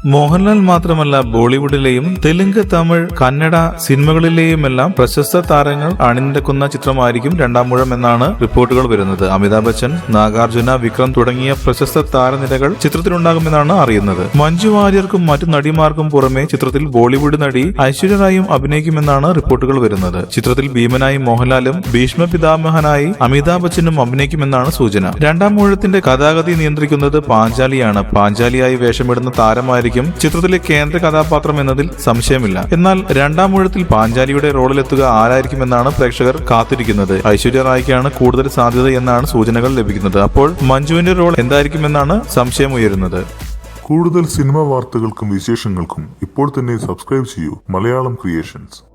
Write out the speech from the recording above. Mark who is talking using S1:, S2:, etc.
S1: മോഹൻലാൽ മാത്രമല്ല ബോളിവുഡിലെയും തെലുങ്ക്, തമിഴ്, കന്നഡ സിനിമകളിലെയുമെല്ലാം പ്രശസ്ത താരങ്ങൾ അണിനിരക്കുന്ന ചിത്രമായിരിക്കും രണ്ടാം ഊഴം എന്നാണ് റിപ്പോർട്ടുകൾ വരുന്നത്. അമിതാഭ് ബച്ചൻ, നാഗാർജുന, വിക്രം തുടങ്ങിയ പ്രശസ്ത താരനിരകൾ ചിത്രത്തിലുണ്ടാകുമെന്നാണ് അറിയുന്നത്. മഞ്ജു വാര്യർക്കും മറ്റു നടിമാർക്കും പുറമെ ചിത്രത്തിൽ ബോളിവുഡ് നടി ഐശ്വര്യ റായും അഭിനയിക്കുമെന്നാണ് റിപ്പോർട്ടുകൾ വരുന്നത്. ചിത്രത്തിൽ ഭീമനായി മോഹൻലാലും ഭീഷ്മ പിതാമഹനായി അമിതാഭ് ബച്ചനും അഭിനയിക്കുമെന്നാണ് സൂചന. രണ്ടാം ഊഴത്തിന്റെ കഥാഗതി നിയന്ത്രിക്കുന്നത് പാഞ്ചാലിയാണ്. പാഞ്ചാലിയായി വേഷമിടുന്ന താരമായിരിക്കും ചിത്രത്തിലെ കേന്ദ്ര കഥാപാത്രം എന്നതിൽ സംശയമില്ല. എന്നാൽ രണ്ടാം ഊഴത്തിൽ പാഞ്ചാലിയുടെ റോളിലെത്തുക ആരായിരിക്കുമെന്നാണ് പ്രേക്ഷകർ കാത്തിരിക്കുന്നത്. ഐശ്വര്യ റായ്ക്കാണ് കൂടുതൽ സാധ്യത എന്നാണ് സൂചനകൾ ലഭിക്കുന്നത്. അപ്പോൾ മഞ്ജുവിന്റെ റോൾ എന്തായിരിക്കുമെന്നാണ് സംശയം ഉയരുന്നത്.
S2: കൂടുതൽ സിനിമാ വാർത്തകൾക്കും വിശേഷങ്ങൾക്കും ഇപ്പോൾ തന്നെ സബ്സ്ക്രൈബ് ചെയ്യൂ മലയാളം ക്രിയേഷൻസ്.